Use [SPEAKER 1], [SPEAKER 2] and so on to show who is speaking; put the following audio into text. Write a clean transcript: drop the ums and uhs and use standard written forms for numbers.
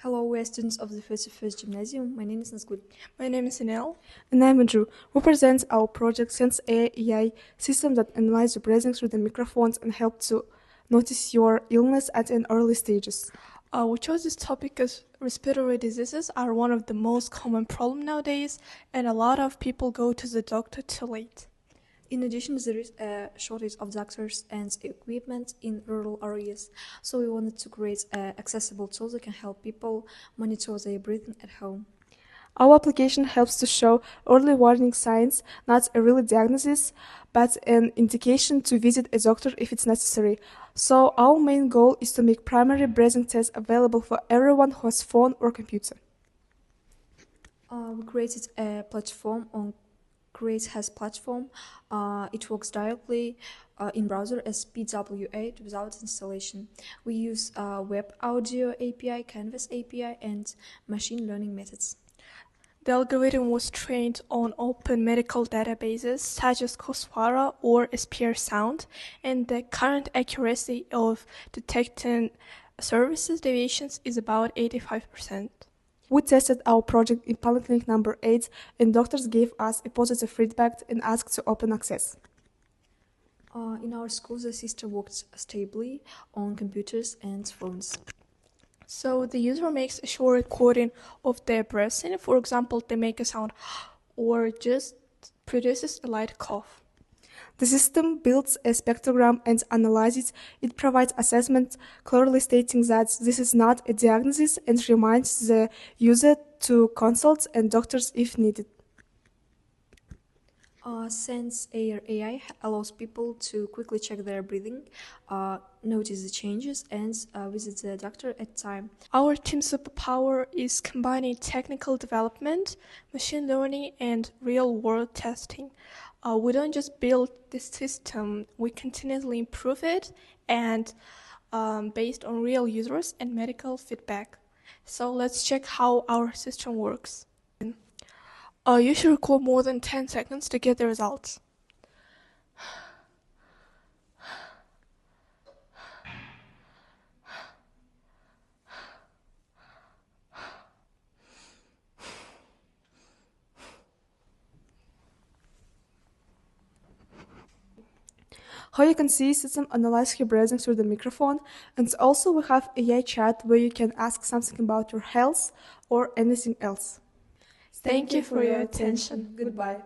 [SPEAKER 1] Hello, we are students of the 51st Gymnasium. My name is Nazgul.
[SPEAKER 2] My name is Anel.
[SPEAKER 3] And I'm Andrew, who presents our project SensAir AI system that analyzes your breathing through the microphones and help to notice your illness at an early stages.
[SPEAKER 2] We chose this topic because respiratory diseases are one of the most common problems nowadays, and a lot of people go to the doctor too late.
[SPEAKER 1] In addition, there is a shortage of doctors and equipment in rural areas, so we wanted to create accessible tools that can help people monitor their breathing at home.
[SPEAKER 3] Our application helps to show early warning signs, not a real diagnosis, but an indication to visit a doctor if it's necessary. So our main goal is to make primary breathing tests available for everyone who has phone or computer.
[SPEAKER 1] We created a platform on Create has platform. It works directly in browser as PWA without installation. We use Web Audio API, Canvas API, and machine learning methods.
[SPEAKER 2] The algorithm was trained on open medical databases such as Coursera or SPR Sound, and the current accuracy of detecting services deviations is about 85%.
[SPEAKER 3] We tested our project in polyclinic number 8 and doctors gave us a positive feedback and asked to open access.
[SPEAKER 1] In our school, the system works stably on computers and phones.
[SPEAKER 2] So the user makes a short recording of their breathing. For example, they make a sound or just produces a light cough.
[SPEAKER 3] The system builds a spectrogram and analyzes. It provides assessment, clearly stating that this is not a diagnosis and reminds the user to consult and doctors if needed.
[SPEAKER 1] SensAir AI allows people to quickly check their breathing, notice the changes, and visit the doctor at time.
[SPEAKER 2] Our team's superpower is combining technical development, machine learning, and real-world testing. We don't just build the system, we continuously improve it and based on real users and medical feedback. So let's check how our system works. You should record more than 10 seconds to get the results.
[SPEAKER 3] How you can see, system analyzes your breathing through the microphone, and also we have AI chat where you can ask something about your health or anything else.
[SPEAKER 2] Thank you for your attention.
[SPEAKER 1] Goodbye.